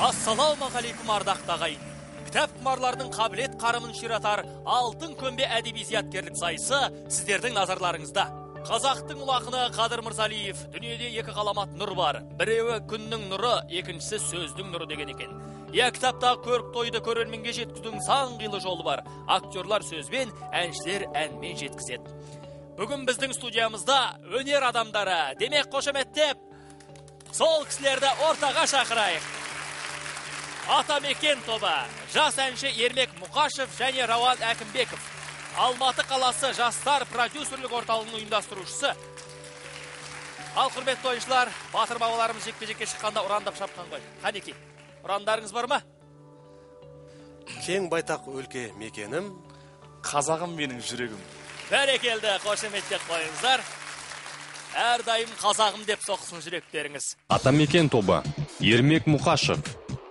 Ассалаумағалейкум ардақты ағайын. Кітап құмарлардың қабілет қарымын ширатар алтын көмбе әдеби зияткерлік сайысы сіздердің назарларыңызда. Қазақтың ұлақыны Қадыр Мырзалиев, дүниеде екі ғаламат нұр бар. Біреуі күннің нұры, екіншісі сөздің нұры деген екен. Кітапта көрік тойды көрерменге жеткізудің сан қилы жолы бар. Актерлар сөзбен, әншілер әнмен жеткізеді. Бүгін біздің студиямызда өнер адамдары, демек қошеметтеп, сол кісілерді ортаға шақырайық. Атамекен тобы, жас әнші Ермек Мұқашев және Рауан Әкімбеков. Алматы қаласы жастар продюсерлік орталығының ұйымдастырушысы. Ал құрметті ойыншылар, батыр бабаларымыз жекпе-жекке шыққанда ұрандап шапқан ғой. Қанеки, ұрандарыңыз бар ма? Кең байтақ өлке мекенім, қазағым менің жүрегім. Бәрекелді, қошеметтеп қойыңыздар. Әрдайым қазағым деп соқсын жүректеріңіз. Атамекен тобы, Ермек Мұқашев.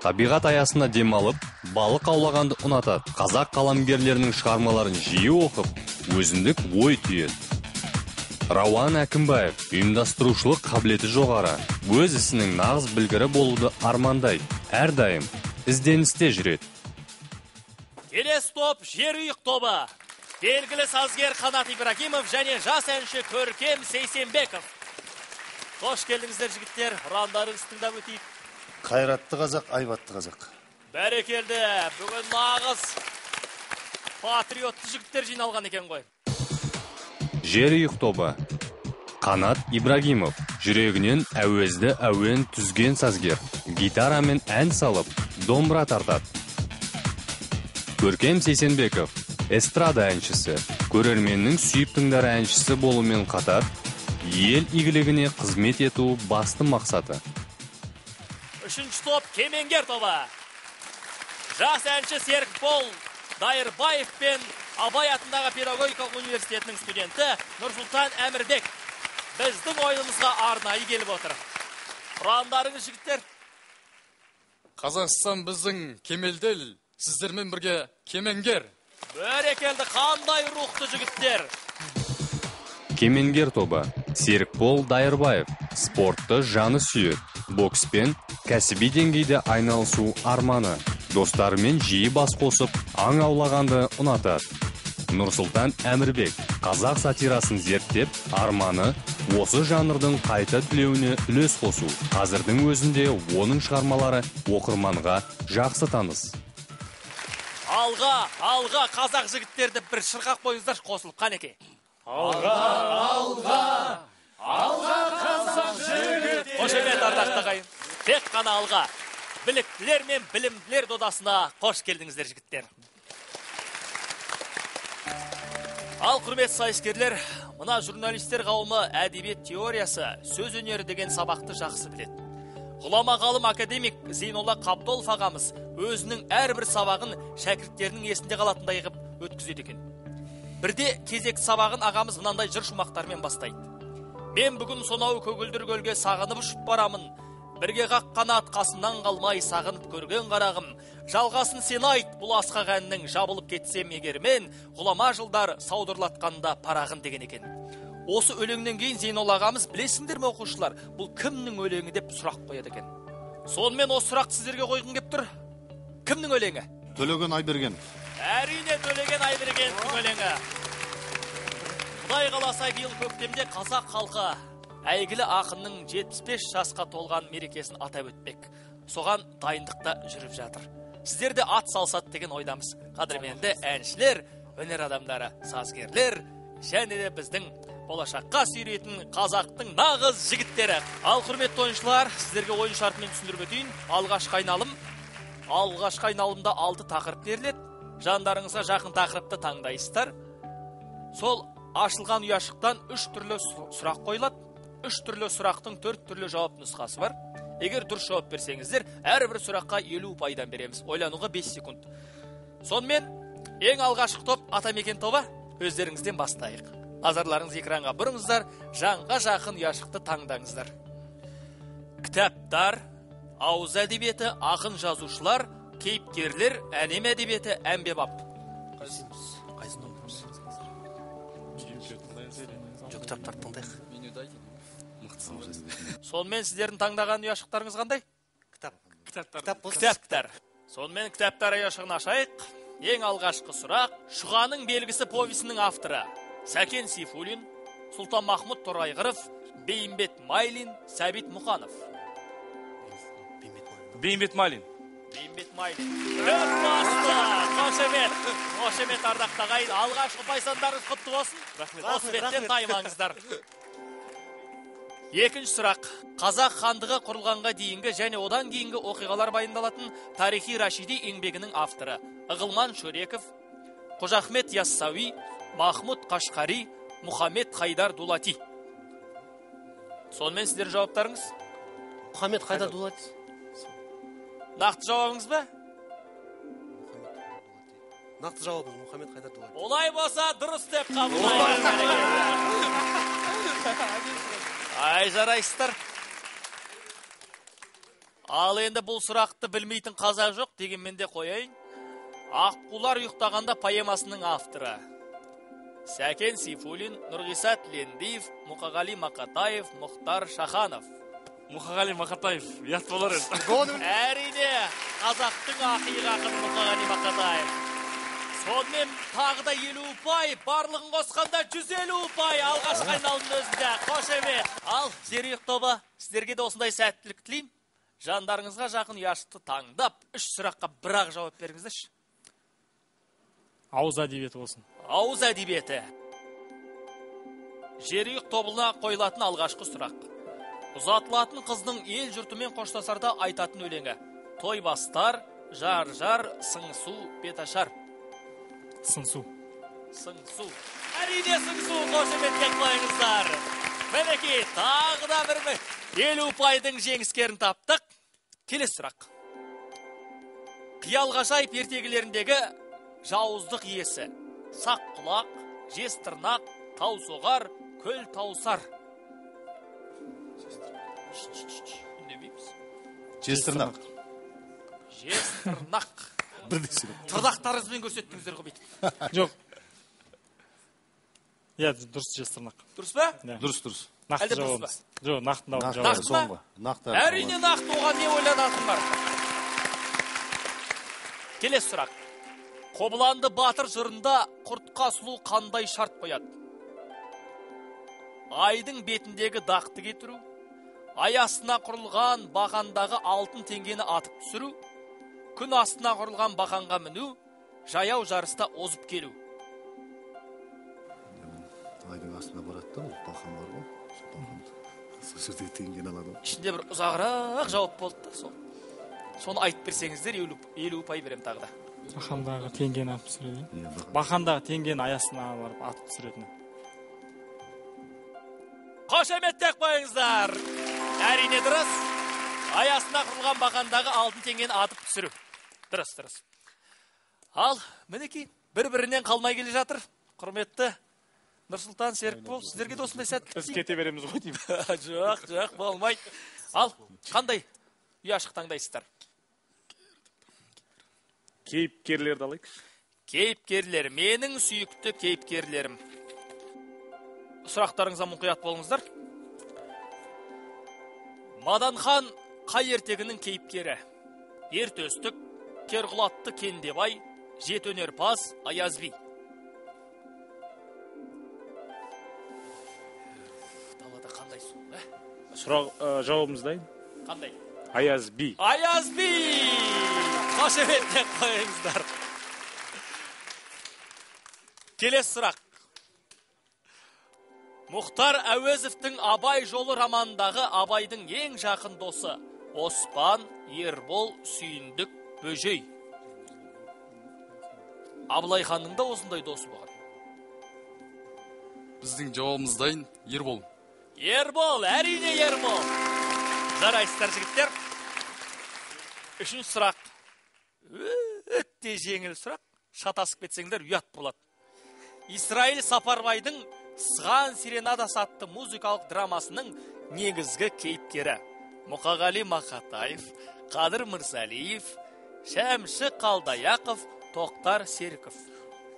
Табиғат аясында демалып, балық аулағанды ұнатады. Қазақ қаламгерлерінің шығармаларын жиі оқып, өзіндік ой түйеді. Рауан Әкімбаев, ұйымдастырушылық қабілеті жоғары, өз ісінің нағыз білгірі болуды армандайды. Әрдайым ізденісте жүреді. Келесі топ Жерұйық тобы. Белгілі сазгер Қанат Ибрагимов және жас әнші Көркем Сейсенбеков. Қош келдіңіздер жігіттер, ұрандарыңызды тыңдап өтейік. қайратты қазақ, айбатты қазақ. Бәрекелді, бүгін нағыз патриотты жігіттер жиналған екен ғой. Жерұйық тобы. Қанат Ибрагимов, жүрегінен әуезді әуен түзген сазгер, гитарамен ән салып, домбыра тартады. Көркем Сейсенбеков, эстрада әншісі, көрерменнің сүйіп тыңдар әншісі болумен қатар, ел игілігіне қызмет ету басты мақсаты. Үшінші топ Кемеңгер тобы. Жас әнші Серікбол Дайырбаев пен Абай атындағы педагогикалық университетінің студенті Нұрсұлтан Әмірбек біздің ойынымызға арнайы келіп отыр. Ұрандарыңыз жігіттер. Қазақстан біздің кемелдел, сіздермен бірге Кемеңгер. Бәрекелді, қандай рухты жігіттер. Кемеңгер тобы. Серікбол Дайырбаев, спортты жаны сүйеді. Бокспен кәсіби деңгейде айналысу арманы. Достарымен жиі бас қосып, аң аулағанды ұнатады. Нұрсұлтан Әмірбек, қазақ сатирасын зерттеп, арманы осы жанрдың қайта түлеуіне үлес қосу. Қазірдің өзінде оның шығармалары оқырманға жақсы таныс. Алға, қазақ жігіттерді бір шырқақ бойыңыздар қосылып, қанеке. Алға, қазақ жігіт. Қошемет ардақты ағайын. Тек қана алға. Біліктілер мен білімділер додасына қош келдіңіздер жігіттер. Ал құрмет сайыскерлер, мына журналистер қауымы әдебиет теориясы, сөз өнері деген сабақты жақсы біледі. Ғұлама ғалым академик Зейнолла Қабдолов ағамыз өзінің әрбір сабағын шәкірттерінің есінде қалатындай ғып өткізеді екен. Бірде кезек сабағын ағамыз мынандай жыр шумақтармен бастайды. Мен бүгін сонау көгілдір көлге сағынып ұшып барамын. Бірге қаққанат қасымнан қалмай сағынып көрген қарағым. Жалғасын сен айт, бұл асқақ әннің жабылып кетсем егермен, ғұлама жылдар саудырлатқанда парағын деген екен. Осы өлеңнен кейін Зейнолла ағамыз, білесіңдер ме оқушылар, бұл кімнің өлеңі деп сұрақ қояды екен. Сонымен осы сұрақ сіздерге қойғым кеп тұр. Кімнің өлеңі? Төлеген Айберген. Әрине Төлеген Айбергеннің өлеңі. Құдай қаласа биыл көктемде қазақ халқы әйгілі ақынның 75 жасқа толған мерекесін атап өтпек. Соған дайындықта жүріп жатыр. Сіздер де ат салсат деген ойдамыз. Қадірменді әншілер, өнер адамдары, сазгерлер, және де біздің болашаққа сүйрейтін қазақтың нағыз жігіттері. Ал құрметті ойыншылар, сіздерге ойын шартымен түсіндіріп өтейін. Алғашқы айналымда 6 тақырып беріледі. Жандарыңызға жақын тақырыпты таңдайсыздар. Сол ашылған ұяшықтан 3 түрлі сұрақ қойылады. 3 түрлі сұрақтың 4 түрлі жауап нұсқасы бар. Егер дұрыс жауап берсеңіздер, әрбір сұраққа 50 пайдан береміз. Ойлануға 5 секунд. Сонымен ең алғашқы топ Атамекен тобы, өздеріңізден бастайық. Назарларыңыз экранға бұрыңыздар, жанға жақын ұяшықты таңдаңыздар. Кітаптар, ауыз әдебиеті, ақын жазушылар, кейіпкерлер, әлем әдебиеті, әмбебап. Қайсын оқымыз? Жоқ, кітаптарды тыңдайық. Сонымен сіздердің таңдаған ұяшықтарыңыз қандай? Кітаптар. Сонымен кітаптар аяшығын ашайық. Ең алғашқы сұрақ. Шұғаның белгісі повесінің авторы. Сәкен Сейфуллин, Сұлтан Махмұд Торайғыров, Бейімбет Майлин, Сәбит Мұқанов. Бейімбет Майлин. Бейімбет Майлин. Дөп басты. Қошемет ардақтағай. Алғашқы пайсандарыңыз құтты болсын. Осы беттен таймаңыздар. Екінші сұрақ. Қазақ хандығы құрылғанға дейінгі және одан кейінгі оқиғалар баяндалатын тарихи Рашиди еңбегінің авторы. Ығылман Шөреков, Қожахмет Яссауи, Махмуд Қашқари, Мұхаммед Хайдар Дулати. Сонымен сіздер жауаптарыңыз? Мұхаммед Хайдар Дулати. Нақты жауабыңыз ба? Нақты жауабыңыз Мұхаммед Хайдар Дулати. Олай болса дұрыс деп қабылдаймыз. Ай, жарайсыздар. Ал енді бұл сұрақты білмейтін қазақ жоқ дегенмен де қояйын. Аққулар ұйықтағанда поэмасының авторы. Сәкен Сейфуллин, Нұрғиса Тілендиев, Мұқағали Мақатаев, Мұхтар Шаханов. Мұқағали Мақатаев. Ят болар еді. Әрине, қазақтың ақиық ақыны Мұқағали Мақатаев. Сонымен тағы да 50 ұпай, барлығын қосқанда 150 ұпай, алғашқы айналымның өзінде. Қошемет. Ал, Зерек тобы, сіздерге де осындай сәттілік тілеймін. Жандарыңызға жақын ұяшты таңдап, 3 сұраққа бір-ақ жауап беріңіздерші. Ауыз әдебиеті болсын. Ауыз әдебиеті. Жерұйық тобына қойылатын алғашқы сұрақ. Ұзатылатын қыздың ел жұртымен қоштасарда айтатын өлеңі. Тойбастар, жар-жар, сыңсу, беташар. Сыңсу. Сыңсу. Әрине сыңсу, қошеметке қойыңыздар. Мінекей, тағы да 50 ұпайдың жеңіскерін таптық. Келесі сұрақ. Қиял ғажайып ертегілеріндегі жауыздық иесі. Сақ құлақ, жез тырнақ, тау соғар, көл таусар. Жез тырнақ. Жез тырнақ. Тырнақтарыңызбен көрсеттіңіздер ғой бүйтіп. Жоқ. Иә, дұрыс жез тырнақ. Дұрыс па? Дұрыс. Нақты жауабымыз. Жоқ, нақты Нақты жауабымыз. ма? Нақты. Әрине нақты, оған не ойланатын бар? Келесі сұрақ. Қобыланды батыр жырында құртқа сұлу қандай шарт қояды? Айдың бетіндегі дақты кетіру, ай астына құрылған бақандағы алтын теңгені атып түсіру, күн астына құрылған бақанға міну, жаяу жарыста озып келу. Айдың астына барады да, бақан бар ғой. Сол жерде теңгені алады. Ішінде бір ұзағырақ жауап болды да, соны айтып берсеңіздер 50 ұпай берем тағы да. Бақандағы теңгені атып түсіреді. Бақандағы теңгені аясына барып атып түсіретіні. Қошеметтеп қойыңыздар. Әрине дұрыс. Аясына құрылған бақандағы алтын теңгені атып түсіру. Дұрыс. Ал, мінекей, бір-бірінен қалмай келе жатыр. Құрметті Нұрсұлтан, Серікбол, сіздерге де осындай сәттілік Біз кете береміз ғой деймін. Жоқ, болмайды. Ал, қандай ұяшық таңдайсыздар? Кейіпкерлерді алайық. Кейіпкерлер, менің сүйікті кейіпкерлерім. Сұрақтарыңызға мұқият болыңыздар. Маданхан қай ертегінің кейіпкері? Ертөстік, Керқұлатты Кендебай, Жетөнерпаз, Аяз би. Далада қандай суық, Сұрақ жауабымыз дайын. Қандай? Аяз би. Аяз би! Қошеметтеп қойыңыздар. Келесі сұрақ. Мұхтар Әуезовтің Абай жолы романындағы Абайдың ең жақын досы Оспан, Ербол, Сүйіндік, Бөжей. Абылай ханның да осындай досы болған. Біздің жауабымыз дайын, Ербол. Ербол, әрине Ербол. Жарайсыздар жігіттер. Үшінші сұрақ. Өтте жеңіл сұрақ. Шатасып кетсеңдер ұят болады. Исраил Сапарбайдың Сыған серенадасы атты музыкалық драмасының негізгі кейіпкері. Мұқағали Мақатаев, Қадыр Мырзалиев, Шәмші Қалдаяқов, Тоқтар Серіков.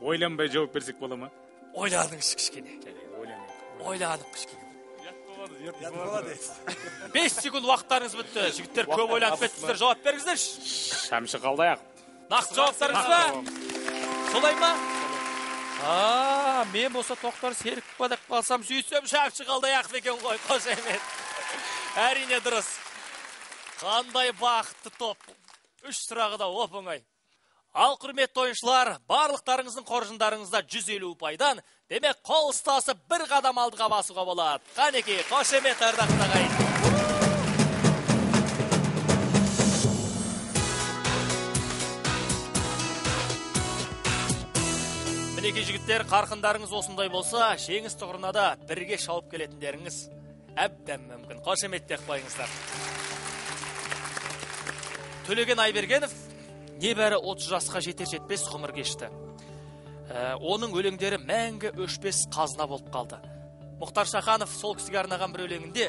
Ойланбай жауап берсек бола ма? Ойланыңыз кішкене. Ойланып кішкене. 5 секунд уақыттарыңыз бітті. Жігіттер көп ойланып кеттіңіздер. Жауап беріңіздерші. Шәмші Қалдаяқ. Нақты жауаптарыңыз ба? Солай ма? Мен болса Тоқтар Серікова деп қалсам, сүйсем Шәмші Қалдаяқов екен ғой, қошемет. Әрине дұрыс. Қандай бақытты топ. 3 сұрағы да оп-оңай. Ал құрметті ойыншылар, барлықтарыңыздың қоржындарыңызда 150 ұпайдан, демек қол ұстасып бір қадам алдыға басуға болады. Қанеке, қошемет ардақты ағайын. Мінеке жігіттер, қарқындарыңыз осындай болса, жеңіс тұғырына да бірге шауып келетіндеріңіз әбден мүмкін. Қошеметтек қойыңыздар. Төлеген Айбергенов небәрі 30 жасқа жетер-жетпес ғұмыр кешті. Оның өлеңдері мәңгі өшпес қазына болып қалды. Мұхтар Шаханов сол кісіге арнаған бір өлеңінде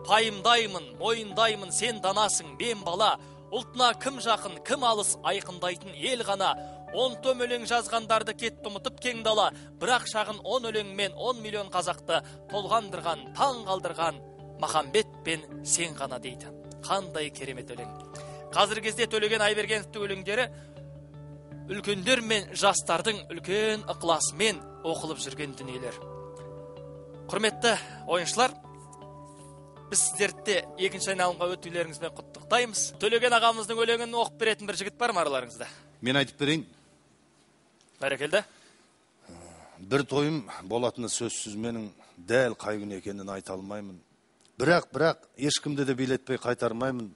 «Пайымдаймын, мойындаймын, сен данасың, мен бала, ұлтына кім жақын, кім алыс айқындайтын ел ғана, 10 том өлең жазғандарды кетті ұмытып кең дала, бірақ шағын 10 өлеңмен 10 миллион қазақты толғандырған, таң қалдырған Махамбет пен сен ғана» дейді. Қандай керемет өлең. Қазіргі кезде Төлеген Айбергеновтың өлеңдері үлкендер мен жастардың үлкен ықыласымен оқылып жүрген дүниелер. Құрметті ойыншылар, біз сіздерді екінші айналымға өтулеріңізбен құттықтаймыз. Төлеген ағамыздың өлеңін оқып беретін бір жігіт бар ма араларыңызда? Мен айтып берейін. Бәрекелді. Бір тойым болатыны сөзсіз, менің дәл қай күн екенін айта алмаймын. Бірақ ешкімді де билетпей қайтармаймын.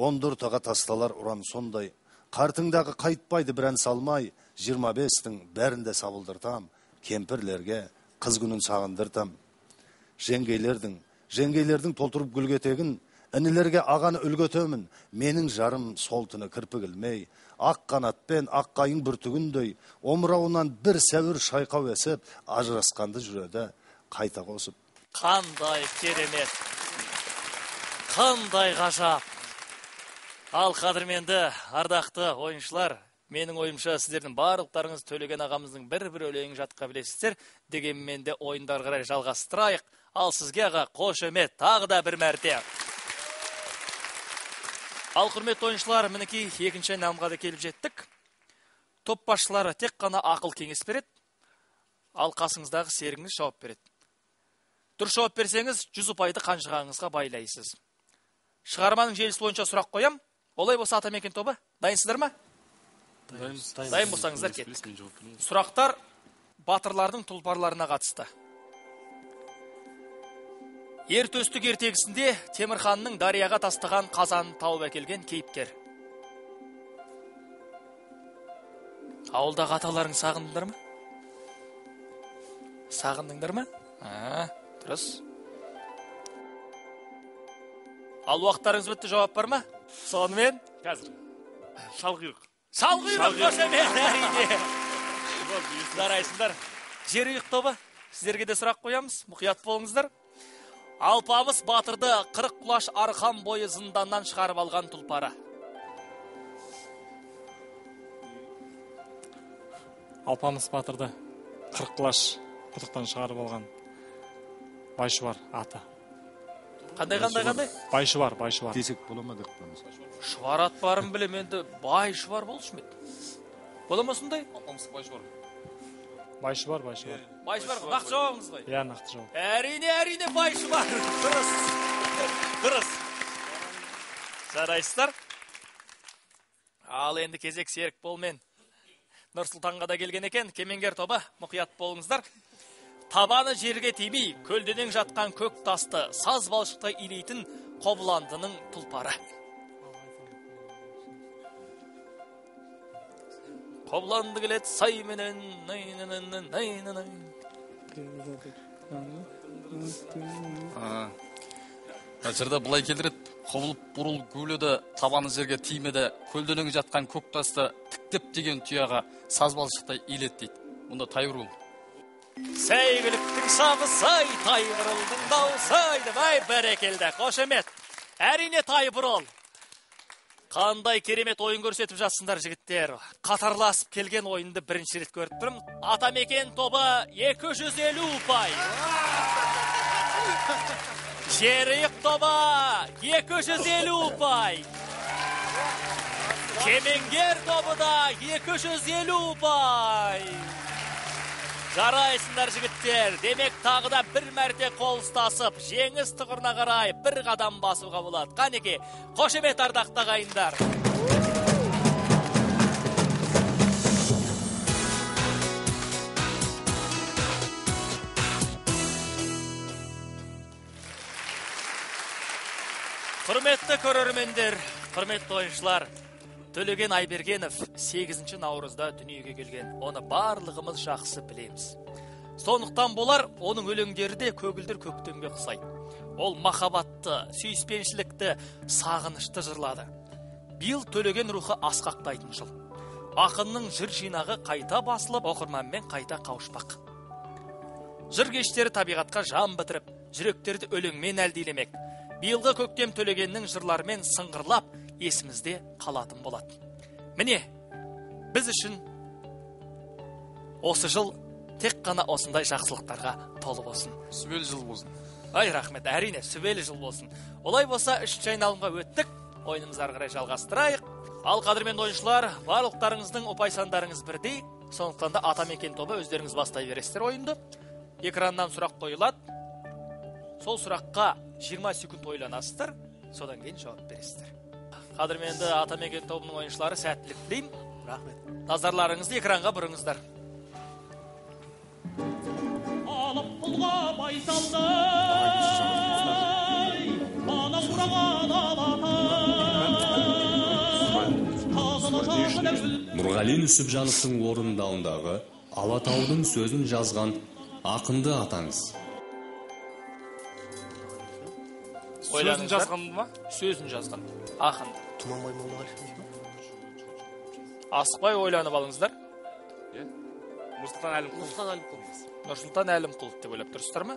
14 таға тасталар ұран сондай. Қартыңдағы қайтпайды бір ән салмай, 25-тің бәрінде сабылдыртам, кемпірлерге қыз күнін сағындыртам. Жеңгейлердің толтырып гүлгетегін, інілерге ағаны үлгетемін. Менің жарым сол түні кірпік ілмей, ақ қанатпен ақ қайың бүртігіндей, омырауынан бір сәуір шайқау есіп, ажырасқанды жүреді қайта қосып. Қандай керемет, қандай ғажап. Ал қадірменді, ардақты ойыншылар, менің ойымша сіздердің барлықтарыңыз Төлеген ағамыздың бір өлеңін жатқа білесіздер, дегенмен де ойындар қарай жалғастырайық. Ал сізге аға қошемет, тағы да бір мәрте. Ал құрметті ойыншылар, мінекей екінші айналымға да келіп жеттік. Топ басшылары тек қана ақыл кеңес береді, ал қасыңыздағы серігіңіз жауап береді. Дұрыс жауап берсеңіз, 100 ұпайды қанжығаңызға байлайсыз. Шығарманың желісі бойынша сұрақ қоям. Олай болса Атамекен тобы, дайынсыздар ма? Дайын болсаңыздар кеттік. Сұрақтар батырлардың тұлпарларына қатысты. Ертөстік ертегісінде Темірханның дарияға тастаған қазанын тауып әкелген кейіпкер. Ауылдағы аталарың сағындыңдар ма? Сағындыңдар ма? Дұрыс. Ал уақыттарыңыз бітті, жауап бар ма? Сонымен? Қазір. Шалқұйрық. Шалқұйрық, қошемет, әрине. Жарайсыңдар. Жерұйық тобы, сіздерге де сұрақ қоямыз, мұқият болыңыздар. Алпамыс батырды 40 құлаш арқан бойы зынданнан шығарып алған тұлпары. Алпамыс батырды 40 құлаш құдықтан шығарып алған Байшуар аты. Қандай? Байшуар. Десек бола ма деп қоймыз. Шуар ат барын білем, енді Байшуар болшы ме? Бола ма сондай? Алпамыс Байшуар. Байшуар. Байшуар, нақты жауабыңыз ғой? Иә, нақты жауап. Әрине Байшуар. Дұрыс. Жарайсыздар. Ал енді кезек Серікбол мен Нұрсұлтанға да келген екен. Кемеңгер тобы, мұқият болыңыздар. Табаны жерге тимей, көлденең жатқан көк тасты, саз балшықтай илейтін Қобыландының тұлпары. Қобыланды келет сайменен, Жырда бұлай келдіреді. Қобылып бұрыл гүледі, табаны жерге тимеді, көлденең жатқан көк тасты тіктеп деген тұяға саз балшықтай илет дейді. Мұнда тайбұрыл. Сәйгіліктің шабысай, тайбұрылдың даусайды, бай бәрекелді, қошемет. Әрине тайбұрыл. Қандай керемет ойын көрсетіп жатсыңдар жігіттер. Қатарласып келген ойынды бірінші рет көріп тұрмын. Атамекен тобы 250 ұпай. Жерік тобы 250 ұпай. Кемеңгер тобы да 250 ұпай. Жарайсыңдар жігіттер. Демек тағыда бір мәрте қол ұстасып, жеңіс тұғырына қарай бір қадам басуға болады. Қанеке, қошемет ардақты ағайындар. Құрметті көрермендер, құрметті ойыншылар, Төлеген Айбергенов 8 наурызда дүниеге келген. Оны барлығымыз жақсы білеміз. Сондықтан болар, оның өлеңдері де көгілдір көктемге ұқсайды. Ол махаббатты, сүйіспеншілікті, сағынышты жырлады. Биыл Төлеген рухы асқақтайтын жыл. Ақынның жыр жинағы қайта басылып, оқырманмен қайта қауышпақ. Жыр кештері табиғатқа жан бітіріп, жүректерді өлеңмен әлдилемек. Биылғы көктем Төлегеннің жырларымен сыңғырлап, есімізде қалатын болады. Міне, біз үшін осы жыл тек қана осындай жақсылықтарға толы болсын. Сүбелі жыл болсын. Ай, рахмет, әрине, сүбелі жыл болсын. Олай болса, 3 айналымға өттік, ойынымыз ары қарай жалғастырайық. Ал қадірменді ойыншылар, барлықтарыңыздың ұпай сандарыңыз бірдей, сондықтан да Атамекен тобы өздеріңіз бастай бересіздер ойынды. Экраннан сұрақ қойылады. Сол сұраққа 20 секунд ойланасыздар, содан кейін жауап бересіздер. Қадірменді Атамекен тобының ойыншылары сәттілік тілеймін. Рахмет. Назарларыңызды экранға бұрыңыздар. Алып пұлға байсалды, ана ұраған алатай. Нұрғали Нүсіпжановтың орындауындағы Алатаудың сөзін жазған ақынды атаңыз. Сөзін жазған ма? Сөзін жазған. Ақынды. Асықпай ойланып алыңыздар. Нұрсұлтан Әлімқұлов. Нұрсұлтан Әлімқұлов деп ойлап тұрсыздар ма?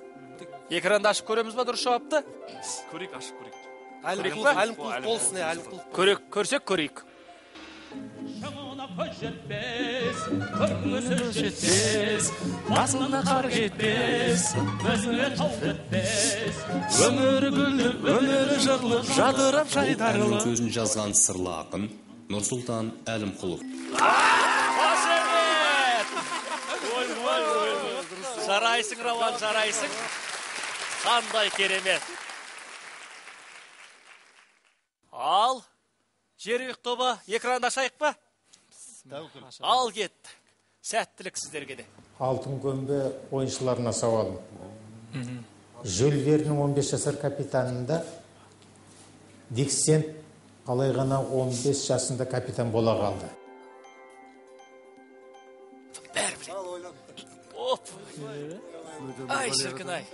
Экранды ашып көреміз ба дұрыс жауапты? Көрейік, ашып көрейік. Әлімқұлов болсын, Әлімқұлов. Көрсек көрейік. Шыңына көз жетпес, көріңі сөз Жетпес, басына қар кетпес, өзіңе тау бітпес. өмірі гүлі, өмірі жырлы, жадырап Бұл әннің жайдарлы. сөзін жазған сырлы ақын Нұрсұлтан Әлімқұлов. Қошемет! Жарайсың, Рауан, жарайсың. Қандай керемет. Ал, жерек тобы экранда ашайық па? Ал кет. Сәттілік сіздерге де. Алтын көмбе ойыншыларына сауалым. Жюль Верннің 15 жасар капитанында Диксент қалай ғана 15 жасында капитан бола қалды. Бәрі біледі. Оп. Ай, шіркін ай.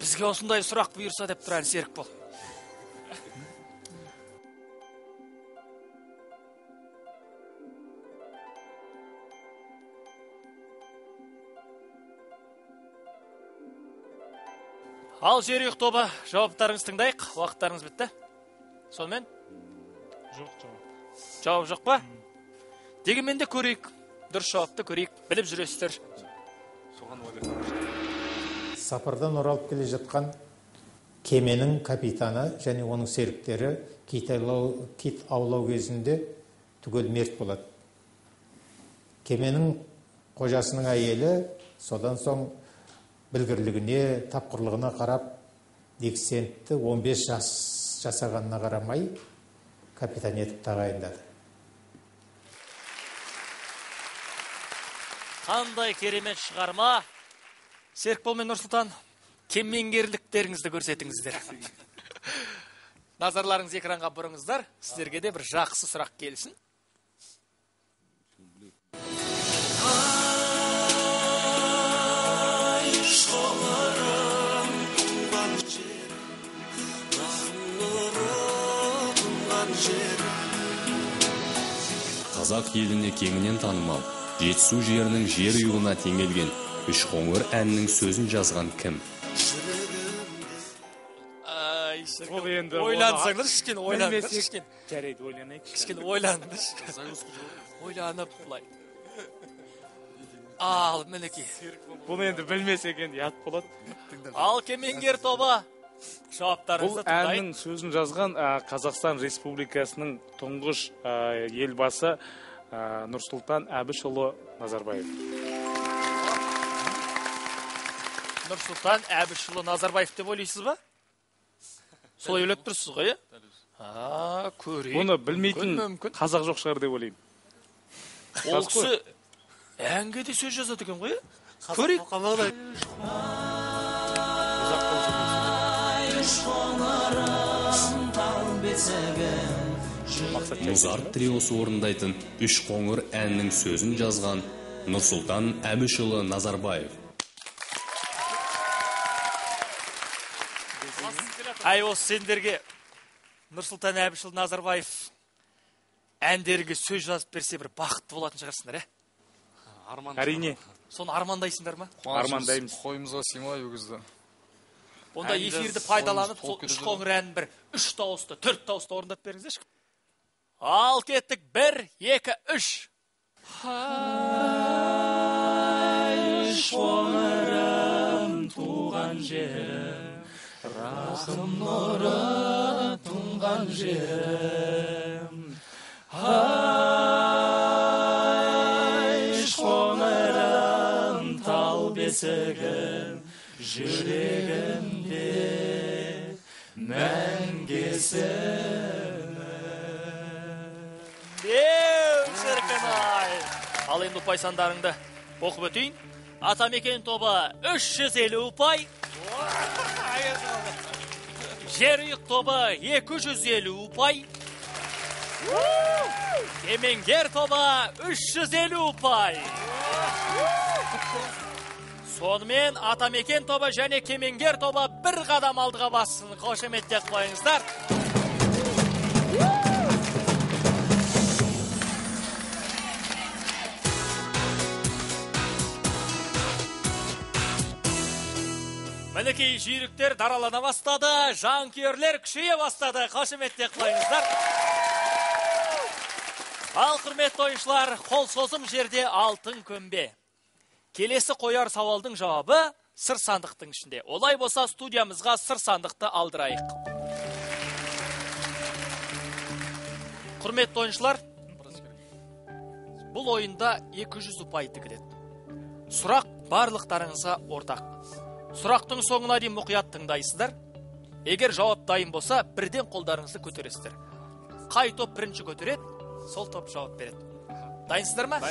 Бізге осындай сұрақ бұйырса деп тұрған Серік бол. Ал жерек тобы, жауаптарыңыз тыңдайық. Уақыттарыңыз бітті. Сонымен? Жауап жоқ па? Дегенмен де көрейік. Дұрыс жауапты көрейік. Біліп жүресіздер. Сапардан оралып келе жатқан кеменің капитаны және оның серіктері кит аулау кезінде түгел мерт болады. Кеменің қожасының әйелі содан соң білгірлігіне, тапқырлығына қарап, Диксентті 15 жас жасағанына қарамай, капитан етіп тағайындады. Қандай керемет шығарма. Серікбол мен Нұрсұлтан, кемеңгерліктеріңізді көрсетіңіздер. Назарларыңыз экранға бұрыңыздар. Сіздерге де бір жақсы сұрақ келсін. Қазақ еліне кеңінен танымал, Жетісу жерінің жер ұйығына теңелген Үшқоңыр әнінің сөзін жазған кім? Ай, шіркін. Ойлансаңдар, кішкене ойландыр. Жарайды, ойланайық. Кішкене ойландыр. Ойланып бұлай. Ал, мінекей. Бұны енді білмесе екен, ят болады. Ал кемеңгер тобы. Бұл Жауаптарыңызды әннің сөзін жазған Қазақстан Республикасының тұңғыш елбасы Нұрсұлтан Әбішұлы Назарбаев. Нұрсұлтан Әбішұлы Назарбаев деп ойлайсыз ба? Солай ойлап тұрсыз ғой, көрейік. Бұны білмейтін қазақ жоқ шығар деп ойлаймын. Ол кісі әнге де сөз жазады екен ғой, көрейік. Музарт триосы орындайтын «Үш қоңыр» әннің сөзін жазған Нұрсұлтан Әбішұлы Назарбаев. Ай, осы сендерге Нұрсұлтан Әбішұлы Назарбаев әндерге сөз жазып берсе бір бақытты болатын шығарсыңдар, Әрине. Соны армандайсыңдар ма? Армандаймыз. Қойымызға сыймай өгізді. Онда эфирді пайдаланып, сол үш қоңыр әнін бір 3 дауысты, 4 дауысты орындап беріңіздерші. Ал кеттік, 1, 2, 3. Үш қоңырым туған жерім, рахым нұры тұнған жерім. Үш қоңырым тал бесігім, жүрегімде мәңгесімі. Шіркін ай! Ал енді ұпай сандарыңды оқып өтейін. Атамекен тобы 350 ұпай. Жерұйық тобы 250 ұпай. Кемеңгер тобы 350 ұпай. Сонымен Атамекен тобы және Кемеңгер тобы бір қадам алдыға бассын. Қошеметтеп қойыңыздар. Мінекей жүйріктер даралана бастады, жанкүйерлер күшейе бастады. Қошеметтеп қойыңыздар. Ал құрметті ойыншылар, қол созым жерде алтын көмбе. Келесі қояр сауалдың жауабы сыр сандықтың ішінде. Олай болса студиямызға сыр сандықты алдырайық. Құрметті ойыншылар, бұл ойында 200 ұпай тігіледі. Сұрақ барлықтарыңызға ортақ. Сұрақтың соңына дейін мұқият тыңдайсыздар. Егер жауап дайын болса, бірден қолдарыңызды көтересіздер. Қай топ бірінші көтереді, сол топ жауап береді. Дайынсыздар ма?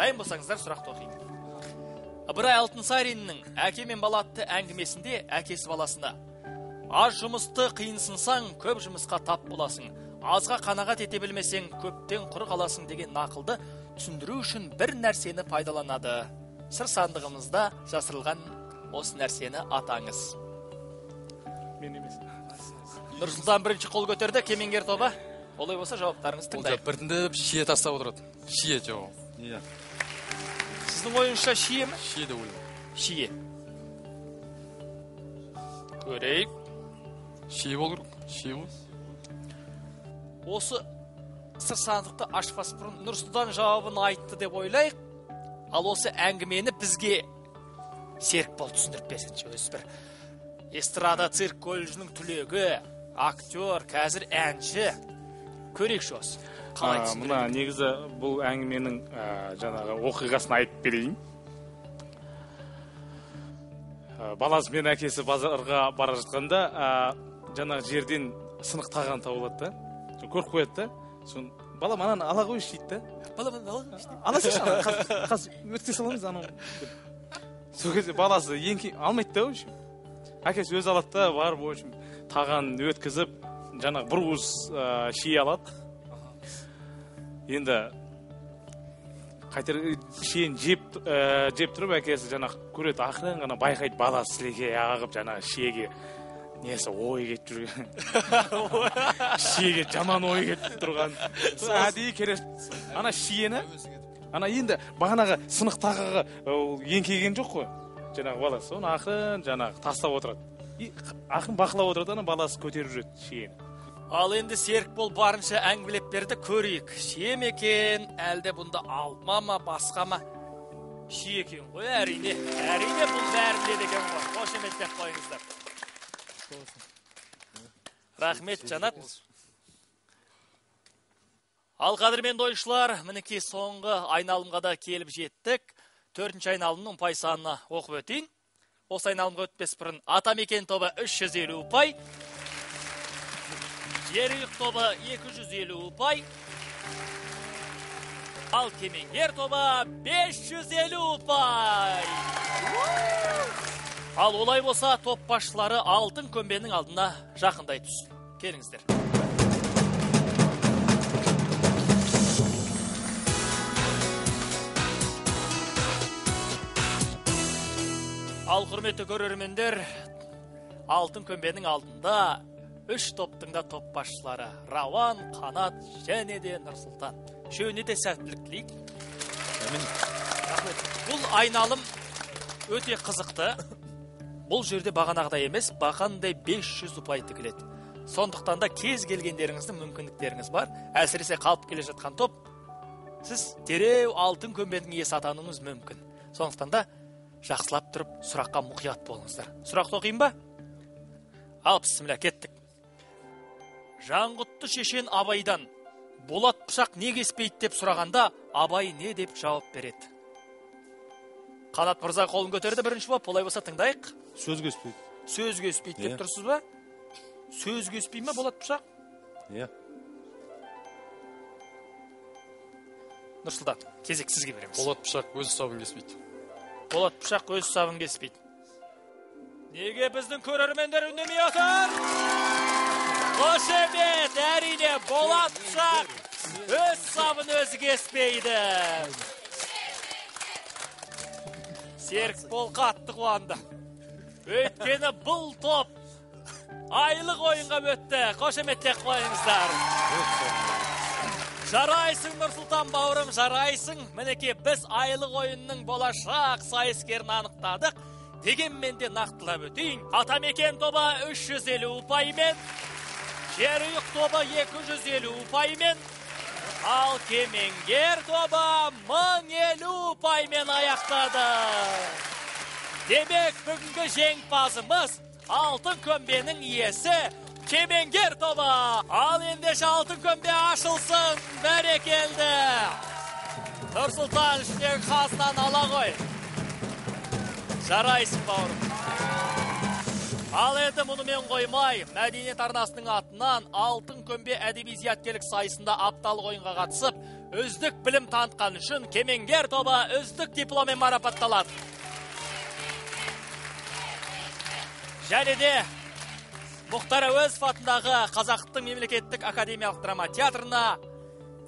Дайын болсаңыздар сұрақты оқиын. Ыбырай Алтынсариннің «Әке мен бала» атты әңгімесінде әкесі баласына: аз жұмысты қиынсынсаң, көп жұмысқа тап боласың. Азға қанағат ете білмесең, көптен құр қаласың деген нақылды түсіндіру үшін бір нәрсені пайдаланады. Сыр сандығымызда жасырылған осы нәрсені атаңыз. Мен емес. Нұрсұлтан бірінші қол көтерді, Кемеңгер тобы. Олай болса жауаптарыңыз тыңдайық. Біртіндеп шие тастап отырады. Шие жауап. Сіздің ойыңызша шие ме? Шие де ойлаймын. Шие. Көрейік. Шие бол керек. Шие бол. Осы сыр сандықты ашпас бұрын Нұрсұлтан жауабын айтты деп ойлайық. Ал осы әңгімені бізге Серікбол түсіндіріп берсінші. Өзі бір эстрада цирк колледжінің түлегі, актер, қазір әнші. Көрейікші осы. Мұна негізі бұл әңгіменің жаңағы оқиғасын айтып берейін. Баласы мен әкесі базарға бара жатқанда жаңағы жерден сынық таған табылады да. Көріп қояды да. Соны балам ананы ала қойшы дейді да. Балам ала қойшы. Аласың қазір өтке саламыз анау. Сол кезде баласы алмайды да, әкесі өз алады да, барып таған өткізіп, жаңағы бір уыз шие алады. Енді қайтер шиен жеп тұрып, әкесі жаңағы көреді, ақырын ғана байқайды, баласы сілекей ағып, жаңағы шиеге несі ой кетіп жүрген. Шиеге жаман ой кетіп тұрған. Әдейі керек. Ана шиені енді бағанағы сынық тағаға еңкейген жоқ қой. Жаңағы баласы, оны ақын жаңағы тастап отырады. Ақын бақылап отырады, ана баласы көтеріп жүреді шиені. Ал енді Серікбол барынша әңгімелеп берді, көрейік. Шие ме екен, әлде бұнда алма ма, басқа ма? Ши екен ғой, әрине. Әрине бұл бәрі біледі екен ғой. Қошеметтеп қойыңыздар. Рахмет, Жанат. Ал қадірменді ойыншылар, мінекей соңғы айналымға да келіп жеттік. 4-ші айналымның ұпай санына оқып өтейін. Осы айналымға өтпес бұрын Атамекен тобы 350 ұпай, Жерұйық тобы 250 ұпай, ал Кемеңгер тобы 550 ұпай. Ал олай болса, топ басшылары алтын көмбенің алдына жақындай түс. Келіңіздер. Ал құрметті көрермендер, алтын көмбенің алдында 3 топтың да топ басшылары Рауан, Қанат және де Нұрсұлтан. Үшеуіне де сәттілік тілейік. Бұл айналым өте қызықты. Бұл жерде бағанағыдай емес, бақандай 500 ұпай тігіледі. Сондықтан да кез келгендеріңіздің мүмкіндіктеріңіз бар. Әсіресе қалып келе жатқан топ, сіз дереу алтын көмбенің иесі атануыңыз мүмкін. Сондықтан да жақсылап тұрып, сұраққа мұқият болыңыздар. Сұрақты оқиын ба? Ал, бісміллә, кеттік. Жаңғұтты шешен Абайдан болат пышақ не кеспейді деп сұрағанда, Абай не деп жауап береді? Қанат мырза қолын көтерді бірінші боп, олай болса тыңдайық. Сөз кеспейді. Сөз кеспейді деп тұрсыз ба? Сөз кеспей ме болат пышақ? Нұрсұлтан, кезек сізге береміз. Болат пышақ өз сабын кеспейді. Болат пышақ өз сабын кеспейді. Неге біздің көрермендер үндемей отыр? Қошемет, әрине, болат пышақ өз сабын өзі кеспейді. Серікбол қатты қуанды. Өйткені бұл топ айлық ойынға өтті. Қошеметтек қойыңыздар. Жарайсың, Нұрсұлтан бауырым, жарайсың. Мінеке, біз айлық ойынның болашақ сайыскерін анықтадық. Дегенмен де нақтылап өтейін. Атамекен тобы 350 ұпаймен, Жерұйық тобы 250 ұпаймен, ал Кемеңгер тобы 1050 ұпаймен аяқтады. Демек, бүгінгі жеңімпазымыз алтын көмбенің иесі Кемеңгер тобы. Ал ендеше алтын көмбе ашылсын, бәрекелді. Нұрсұлтан іштегі қасынан ала қой. Жарайсың бауырым. Ал енді мұнымен қоймай, мәдениет арнасының атынан алтын көмбе әдеби зияткерлік сайысында апталық ойынға қатысып, үздік білім танытқан үшін Кемеңгер тобы үздік дипломмен марапатталады. Және де Мұхтар Әуезов атындағы Қазақтың мемлекеттік академиялық драма театрына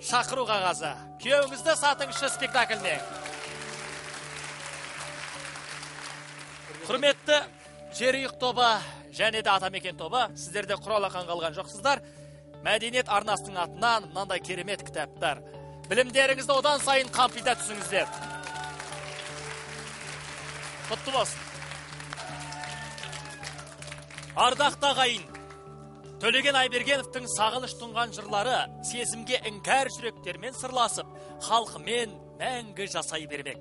шақыру қағазы. Күйеуіңізді сатыңызшы спектакліне. Құрметті Жерұйық тобы және де Атамекен тобы, сіздерде құралақан қалған жоқсыздар. Мәдениет арнасының атынан мынандай керемет кітаптар. Білімдеріңізді одан сайын қампита түсіңіздер. Құтты болсын. Ардақты ағайын, Төлеген Айбергеновтың сағыныш тұнған жырлары сезімге іңкәр жүректермен сырласып, халқымен мәңгі жасай бермек.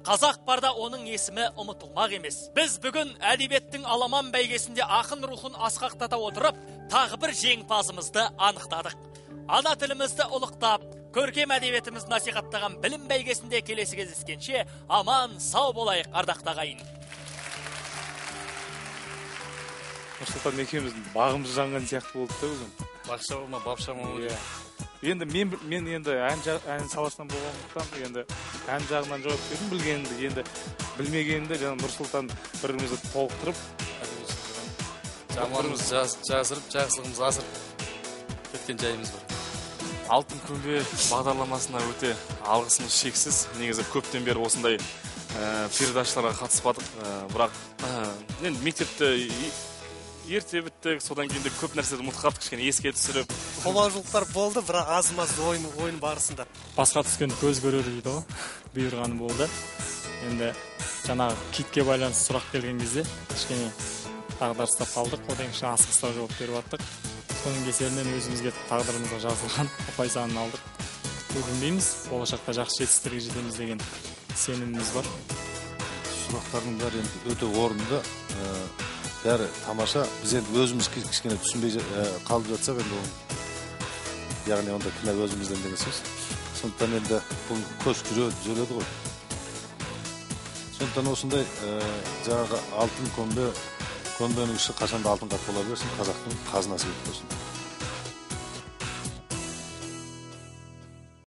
Қазақ барда оның есімі ұмытылмақ емес. Біз бүгін әдебиеттің аламан бәйгесінде ақын рухын асқақтата отырып, тағы бір жеңімпазымызды анықтадық. Ана тілімізді ұлықтап, көркем әдебиетімізді насихаттаған білім бәйгесінде келесі кездескенше аман сау болайық, ардақты ағайын. Нұрсұлтан екеуміздің бағымыз жанған сияқты болды да өзім. Бақша ма, бапша ма болды. Енді мен енді ән саласынан болғандықтан енді ән жағынан жауап бердім, білгенімді, енді білмегенімді жаңа Нұрсұлтан бірімізді толықтырып, жаманымыз жазырып, жақсылығымыз асырып кеткен жайымыз бар. Алтын көмбе бағдарламасына өте алғысымыз шексіз. Негізі көптен бері осындай передачаларға қатыспадық, бірақ енді мектепті ерте біттік, содан кейін де көп нәрсені ұмытып қалдық, кішкене еске түсіріп. Қобалжулықтар болды, бірақ аз-маз ойын барысында. Басқа түскен көз көрер дейді ғой, бұйырғаны болды. Енді жаңағы китке байланысты сұрақ келген кезде кішкене дағдарыста қалдық, одан кейін асығыстау жауап беріп аттық. Соның кесірінен өзімізге тағдырымызға жазылған ұпай санын алдық. Өкінбейміз, болашақта жақсы жетістіктерге жетеміз деген сеніміміз бар. Сұрақтардың бәрі енді өте орынды, бәрі тамаша. Біз енді өзіміз кішкене түсінбей қалып жатсақ, енді ол яғни онда кінә өзімізден деген сөз. Сондықтан енді бұл көш жүреді ғой. Сондықтан осындай жаңағы алтын көмбенің іші қашанда алтын қап бола берсін, қазақтың қазынасы болып болсын.